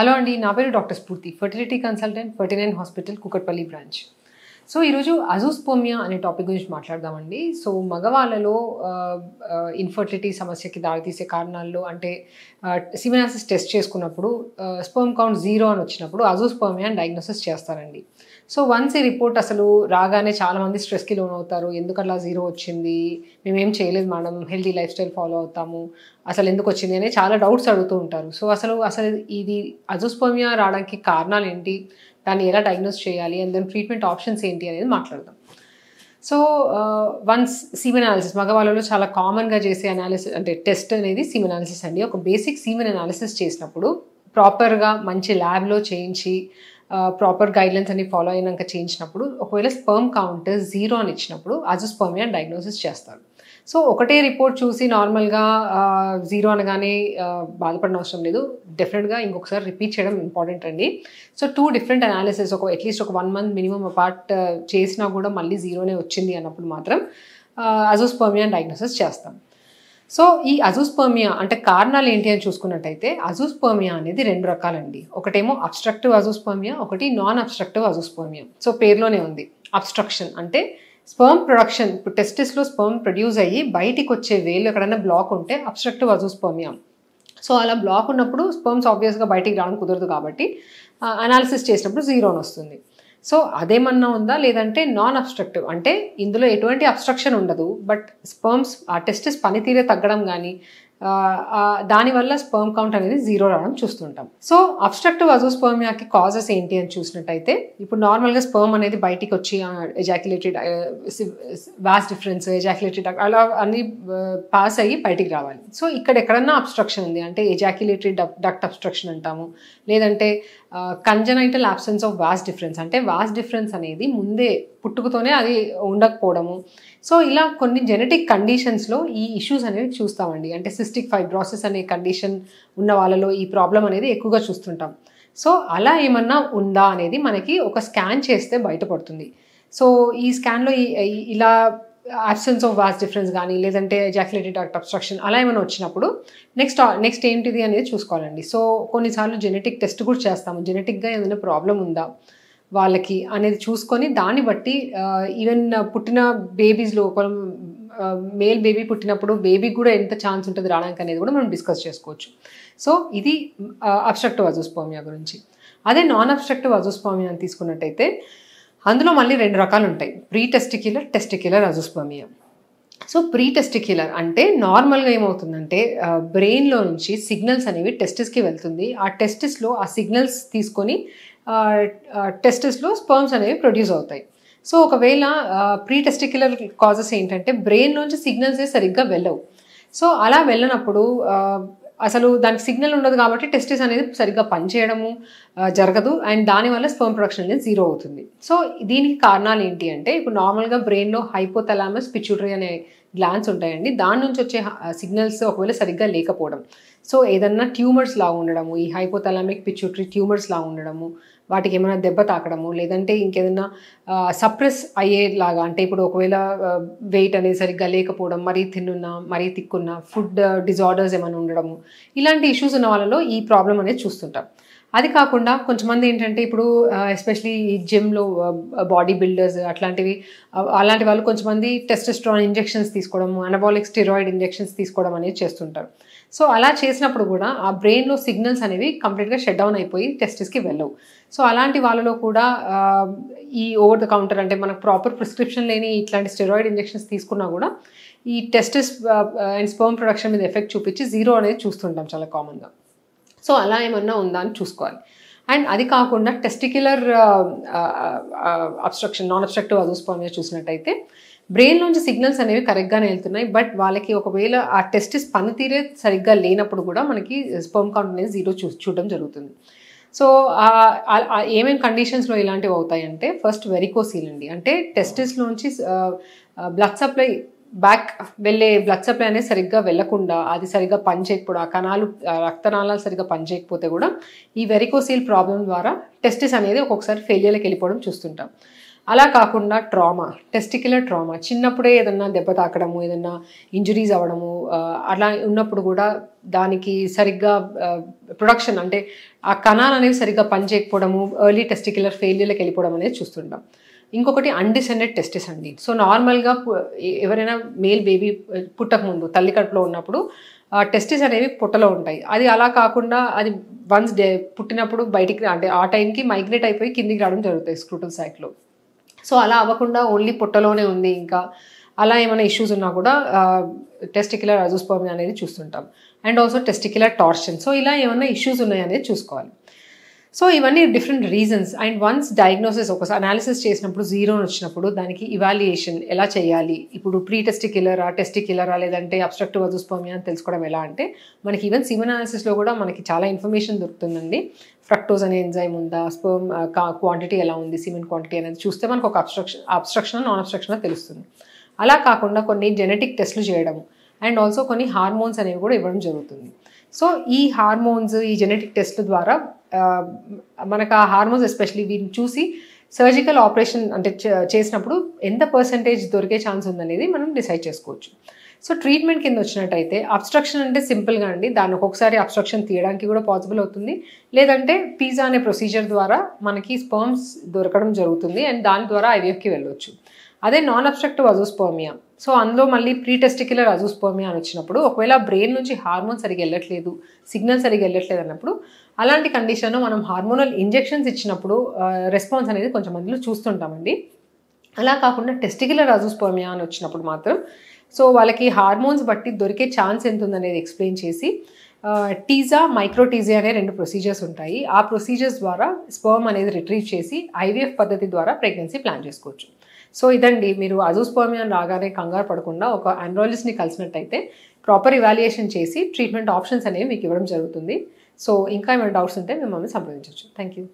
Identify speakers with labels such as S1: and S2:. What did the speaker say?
S1: Hello అండి, నా పేరు డాక్టర్ స్ఫూర్తి, fertility consultant, 49 hospital, Kukatpally branch. So ఈరోజు అజూస్పర్మియా అనే టాపిక్ గురించి మాట్లాడదామండి. సో మగవాళ్ళలో ఇన్ఫర్టిలిటీ సమస్యకి దారితీసే కారణాల్లో అంటే సిమెనాసిస్ టెస్ట్ చేసుకున్నప్పుడు స్పర్మ్ కౌంట్ 0 అని వచ్చినప్పుడు అజూస్పర్మియా అని డయాగ్నోసిస్ చేస్తారండి. సో వన్స్ ఈ రిపోర్ట్ అసలు రాగానే చాలామంది స్ట్రెస్కి లోన్ అవుతారు. ఎందుకలా 0 వచ్చింది, మేమేం చేయలేదు madam, healthy life style follow అవుతాము, అసలు ఎందుకు వచ్చింది అని చాలా డౌట్స్ అడుగుతూ ఉంటారు. సో అసలు ఇది అజూస్పర్మియా రావడానికి కారణాలు ఏంటి, దాన్ని ఎలా డయాగ్నోస్ చేయాలి, అండ్ దెన్ ట్రీట్మెంట్ ఆప్షన్స్ ఏంటి అనేది మాట్లాడదాం. సో వన్స్ సీమెన్ అనాలిసిస్ మగవాళ్ళలో చాలా కామన్గా చేసే అనాలిసిస్ అంటే టెస్ట్ అనేది సీమెన్ అనాలిసిస్ అండి. ఒక బేసిక్ సీమెన్ అనాలిసిస్ చేసినప్పుడు ప్రాపర్గా మంచి ల్యాబ్లో చేయించి ప్రాపర్ గైడ్లైన్స్ అన్ని ఫాలో అయినాక చేయించినప్పుడు ఒకవేళ స్పర్మ్ కౌంట్ 0 అని ఇచ్చినప్పుడు అజూస్పర్మియా డయాగ్నోసిస్ చేస్తారు. సో ఒకటే రిపోర్ట్ చూసి నార్మల్గా 0 అనగానే బాధపడిన అవసరం లేదు. డెఫినెట్గా ఇంకొకసారి రిపీట్ చేయడం ఇంపార్టెంట్ అండి. సో 2 డిఫరెంట్ అనాలిసిస్ అట్లీస్ట్ ఒక 1 month మినిమం అపార్ట్ చేసినా కూడా మళ్ళీ 0నే వచ్చింది అన్నప్పుడు మాత్రం అజూస్పర్మియా డయాగ్నోసిస్ చేస్తాం. సో ఈ అజూస్పర్మియా అంటే కారణాలు ఏంటి అని చూసుకున్నట్టయితే అజూస్పర్మియా అనేది 2 రకాలండి. ఒకటేమో అబ్స్ట్రక్టివ్ అజూస్పర్మియా, ఒకటి నాన్ అబ్స్ట్రక్టివ్ అజూస్పర్మియా. సో పేరులోనే ఉంది అబ్స్ట్రక్షన్ అంటే స్పర్మ్ ప్రొడక్షన్, ఇప్పుడు టెస్టిస్లో స్పర్మ్ ప్రొడ్యూస్ అయ్యి బయటికి వచ్చే వేలు ఎక్కడైనా బ్లాక్ ఉంటే అబ్స్ట్రక్టివ్ అజూస్పర్మియా. సో అలా బ్లాక్ ఉన్నప్పుడు స్పర్మ్స్ ఆబ్వియస్గా బయటికి రావడం కుదరదు కాబట్టి అనాలిసిస్ చేసినప్పుడు 0 అని వస్తుంది. సో అదేమన్నా ఉందా, లేదంటే నాన్ అబ్స్ట్రక్టివ్ అంటే ఇందులో ఎటువంటి అబ్స్ట్రక్షన్ ఉండదు, బట్ స్పర్మ్స్ ఆ టెస్టిస్ పనితీరే తగ్గడం కానీ దానివల్ల స్పర్మ్ కౌంట్ అనేది 0 రావడం చూస్తుంటాం. సో అబ్స్ట్రక్టివ్ అజూస్పర్మియాకి కాజెస్ ఏంటి అని చూసినట్టయితే ఇప్పుడు నార్మల్గా స్పర్మ్ అనేది బయటికి వచ్చి ఎజాక్యులేటెడ్ వాస్ డిఫరెన్స్, ఎజాక్యులేటెడ్ అలా అన్ని పాస్ అయ్యి బయటికి రావాలి. సో ఇక్కడ ఎక్కడన్నా అబ్స్ట్రక్షన్ ఉంది అంటే ఎజాక్యులేటరీ డక్ట్ అబ్స్ట్రక్షన్ అంటాము, లేదంటే congenital absence of vas deferens అంటే వాస్ డిఫరెన్స్ అనేది ముందే పుట్టుకతోనే అది ఉండకపోవడము. సో ఇలా కొన్ని జెనెటిక్ కండిషన్స్లో ఈ ఇష్యూస్ అనేవి చూస్తామండి. అంటే సిస్టిక్ ఫైబ్రోసిస్ అనే కండిషన్ ఉన్న వాళ్ళలో ఈ ప్రాబ్లం అనేది ఎక్కువగా చూస్తుంటాం. సో అలా ఏమన్నా ఉందా అనేది మనకి ఒక స్కాన్ చేస్తే బయటపడుతుంది. సో ఈ స్కాన్లో ఇలా అబ్సెన్స్ ఆఫ్ వాస్ డిఫరెన్స్ కానీ లేదంటే ఎజాక్యులేటరీ డక్ట్ అబ్స్ట్రక్షన్ అలా ఏమైనా వచ్చినప్పుడు నెక్స్ట్ ఏంటిది అనేది చూసుకోవాలండి. సో కొన్నిసార్లు జెనెటిక్ టెస్ట్ కూడా చేస్తాము, జెనెటిక్గా ఏదైనా ప్రాబ్లం ఉందా వాళ్ళకి అనేది చూసుకొని దాన్ని బట్టి ఈవెన్ పుట్టిన బేబీస్లో మేల్ బేబీ పుట్టినప్పుడు బేబీకి కూడా ఎంత ఛాన్స్ ఉంటుంది రావడానికి అనేది కూడా మనం డిస్కస్ చేసుకోవచ్చు. సో ఇది అబ్స్ట్రక్టివ్ అజూస్పర్మియా గురించి. అదే నాన్ అబ్స్ట్రక్టివ్ అజూస్పర్మియా అని తీసుకున్నట్టయితే అందులో మళ్ళీ 2 రకాలు ఉంటాయి, pre testicular, testicular azoospermia. So pre testicular అంటే నార్మల్గా ఏమవుతుందంటే బ్రెయిన్లో నుంచి సిగ్నల్స్ అనేవి టెస్టిస్కి వెళ్తుంది. ఆ టెస్టిస్లో ఆ సిగ్నల్స్ తీసుకొని టెస్టిస్లో స్పర్మ్స్ అనేవి ప్రొడ్యూస్ అవుతాయి. సో ఒకవేళ ప్రీ టెస్టిక్యులర్ కాజెస్ ఏంటంటే బ్రెయిన్ నుంచి సిగ్నల్సే సరిగ్గా వెళ్ళవు. సో అలా వెళ్ళినప్పుడు అసలు దానికి సిగ్నల్ ఉండదు కాబట్టి టెస్టిస్ అనేది సరిగ్గా పనిచేయడము జరగదు, అండ్ దానివల్ల స్పర్మ్ ప్రొడక్షన్ అనేది 0 అవుతుంది. సో దీనికి కారణాలు ఏంటి అంటే ఇప్పుడు నార్మల్గా బ్రెయిన్లో హైపోథలామస్ పిట్యూటరీ అనే గ్లాండ్స్ ఉంటాయండి, దాని నుంచి వచ్చే సిగ్నల్స్ ఒకవేళ సరిగ్గా లేకపోవడం, సో ఏదన్నా ట్యూమర్స్ లాగా ఉండడము, ఈ హైపోథలామిక్ పిట్యూటరీ ట్యూమర్స్ లాగా ఉండడము, వాటికి ఏమైనా దెబ్బ తాకడము, లేదంటే ఇంకేదైనా సప్రెస్ అయ్యేలాగా అంటే ఇప్పుడు ఒకవేళ వెయిట్ అనేది సరిగ్గా లేకపోవడం, మరీ తిన్నున్నా మరీ తిక్కున్నా, ఫుడ్ డిజార్డర్స్ ఏమైనా ఉండడము, ఇలాంటి ఇష్యూస్ ఉన్న వాళ్ళలో ఈ ప్రాబ్లం అనేది చూస్తుంటాం. అది కాకుండా కొంతమంది ఏంటంటే ఇప్పుడు ఎస్పెషలీ ఈ జిమ్లో బాడీ బిల్డర్స్ అలాంటి వాళ్ళు కొంతమంది టెస్టోస్టెరాన్ ఇంజెక్షన్స్ తీసుకోవడం, అనబాలిక్ స్టెరాయిడ్ ఇంజెక్షన్స్ తీసుకోవడం అనేది చేస్తుంటారు. సో అలా చేసినప్పుడు కూడా ఆ బ్రెయిన్లో సిగ్నల్స్ అనేవి కంప్లీట్గా షట్ డౌన్ అయిపోయి టెస్టిస్కి వెళ్ళవు. సో అలాంటి వాళ్ళలో కూడా ఈ ఓవర్ ద కౌంటర్ అంటే మనకు ప్రాపర్ ప్రిస్క్రిప్షన్ లేని ఇట్లాంటి స్టెరాయిడ్ ఇంజెక్షన్స్ తీసుకున్నా కూడా ఈ టెస్టిస్ అండ్ స్పర్మ్ ప్రొడక్షన్ మీద ఎఫెక్ట్ చూపించి 0 అనేది చూస్తుంటాం చాలా కామన్గా. సో అలా ఏమన్నా ఉందా అని చూసుకోవాలి. అండ్ అది కాకుండా testicular obstruction, non obstructive azoospermia చూసినట్టయితే బ్రెయిన్ నుంచి సిగ్నల్స్ అనేవి కరెక్ట్గానే వెళ్తున్నాయి, బట్ వాళ్ళకి ఒకవేళ ఆ టెస్టిస్ పనితీరే సరిగ్గా లేనప్పుడు కూడా మనకి స్పర్మ్ కౌంట్ అనేది 0 చూడడం జరుగుతుంది. సో ఏమేమి కండిషన్స్లో ఇలాంటివి అవుతాయంటే ఫస్ట్ వెరికోసీల్ అండి, అంటే టెస్టిస్లోంచి బ్లడ్ సప్లై బ్యాక్ వెళ్ళే బ్లడ్ సప్లై అనేది సరిగ్గా వెళ్లకుండా అది సరిగ్గా పనిచేయకపోవడం, ఆ కణాలు రక్తనాళాలు సరిగ్గా పనిచేయకపోతే కూడా ఈ వెరికోసీల్ ప్రాబ్లం ద్వారా టెస్టిస్ అనేది ఒక్కొక్కసారి ఫెయిలియర్కి వెళ్ళిపోవడం చూస్తుంటాం. అలా కాకుండా ట్రామా, టెస్టిక్యులర్ ట్రామా, చిన్నప్పుడే ఏదన్నా దెబ్బ తాకడము, ఏదన్నా ఇంజురీస్ అవ్వడము, అలా ఉన్నప్పుడు కూడా దానికి సరిగ్గా ప్రొడక్షన్ అంటే ఆ కణాలు అనేవి సరిగ్గా పనిచేయకపోవడము, ఎర్లీ టెస్టిక్యులర్ ఫెయిల్యూర్లకు వెళ్ళిపోవడం అనేది చూస్తుంటాం. ఇంకొకటి అన్డిసెండెడ్ టెస్టిస్ అండి. సో నార్మల్గా ఎవరైనా మేల్ బేబీ పుట్టకముందు తల్లి కడుపులో ఉన్నప్పుడు టెస్టిస్ అనేవి పుట్టలో ఉంటాయి. అది అలా కాకుండా అది వన్స్ పుట్టినప్పుడు బయటికి అంటే ఆ టైంకి మైగ్రేట్ అయిపోయి కిందికి రావడం జరుగుతాయి స్క్రూటల్ సైక్లో. సో అలా అవ్వకుండా ఓన్లీ పుట్టలోనే ఉంది ఇంకా అలా ఏమైనా ఇష్యూస్ ఉన్నా కూడా టెస్టిక్యులర్ అజోస్పర్మియా అనేది చూస్తుంటాం. And also testicular torsion. So ఇలా ఏమైనా ఇష్యూస్ ఉన్నాయనేది చూసుకోవాలి. సో ఇవన్నీ different reasons. And once diagnosis ఒకసారి అనాలిసిస్ చేసినప్పుడు 0 వచ్చినప్పుడు దానికి ఇవాల్యుయేషన్ ఎలా చేయాలి, ఇప్పుడు ప్రీ టెస్టిక్యులరా లేదంటే అబ్స్ట్రక్టివ్ అజోస్పర్మియా అని తెలుసుకోవడం ఎలా అంటే మనకి ఈవెన్ సిమెన్ అనాలిసిస్లో కూడా మనకి చాలా ఇన్ఫర్మేషన్ దొరుకుతుందండి. ఫ్రక్టోజ్ అనే ఎంజైమ్ ఉందా, స్పర్మ్ క్వాంటిటీ ఎలా ఉంది, సిమెన్ క్వాంటిటీ అనేది చూస్తే మనకు ఒక అబ్స్ట్రక్షన్ నాన్ అబ్స్ట్రక్షన్ తెలుస్తుంది. అలా కాకుండా కొన్ని జెనెటిక్ టెస్టులు చేయడము అండ్ ఆల్సో కొన్ని హార్మోన్స్ అనేవి కూడా ఇవ్వడం జరుగుతుంది. సో ఈ హార్మోన్స్, ఈ జెనెటిక్ టెస్ట్ల ద్వారా మనకు ఆ హార్మోన్స్ ఎస్పెషలీ వీటిని చూసి సర్జికల్ ఆపరేషన్ అంటే చేసినప్పుడు ఎంత పర్సెంటేజ్ దొరికే ఛాన్స్ ఉందనేది మనం డిసైడ్ చేసుకోవచ్చు. సో ట్రీట్మెంట్ కింద వచ్చినట్టయితే అబ్స్ట్రక్షన్ అంటే సింపుల్గా అండి, దాన్ని ఒక్కొక్కసారి అబ్స్ట్రక్షన్ తీయడానికి కూడా పాసిబుల్ అవుతుంది. లేదంటే పీజా అనే ప్రొసీజర్ ద్వారా మనకి స్పర్మ్స్ దొరకడం జరుగుతుంది అండ్ దాని ద్వారా ఐవీఎఫ్కి వెళ్ళొచ్చు. అదే నాన్ అబ్స్ట్రక్టివ్ అజోస్పర్మియా, సో అందులో మళ్ళీ ప్రీ టెస్టిక్యులర్ అజోస్పర్మియా అని వచ్చినప్పుడు ఒకవేళ బ్రెయిన్ నుంచి హార్మోన్ సరిగ్గా వెళ్ళట్లేదు, సిగ్నల్ సరిగ్గా వెళ్ళట్లేదు అన్నప్పుడు అలాంటి కండిషన్లో మనం హార్మోనల్ ఇంజెక్షన్స్ ఇచ్చినప్పుడు రెస్పాన్స్ అనేది కొంచెం మందిలో చూస్తుంటామండి. అలా కాకుండా టెస్టిక్యులర్ అజోస్పర్మియా అని వచ్చినప్పుడు మాత్రం సో వాళ్ళకి హార్మోన్స్ బట్టి దొరికే ఛాన్స్ ఎంత ఉందనేది ఎక్స్ప్లెయిన్ చేసి టీజా, మైక్రోటీజా అనే 2 ప్రొసీజర్స్ ఉంటాయి. ఆ ప్రొసీజర్స్ ద్వారా స్పర్మ్ అనేది రిట్రీవ్ చేసి ఐవీఎఫ్ పద్ధతి ద్వారా ప్రెగ్నెన్సీ ప్లాన్ చేసుకోవచ్చు. సో ఇదండి, మీరు అజోస్పర్మియా రాగానే కంగారు పడకుండా ఒక ఆండ్రాలజిస్ట్ని కలిసినట్టయితే ప్రాపర్ ఇవాల్యుయేషన్ చేసి ట్రీట్మెంట్ ఆప్షన్స్ అనేవి మీకు ఇవ్వడం జరుగుతుంది. సో ఇంకా ఏమైనా డౌట్స్ ఉంటే మిమ్మల్ని సంప్రదించవచ్చు. Thank you.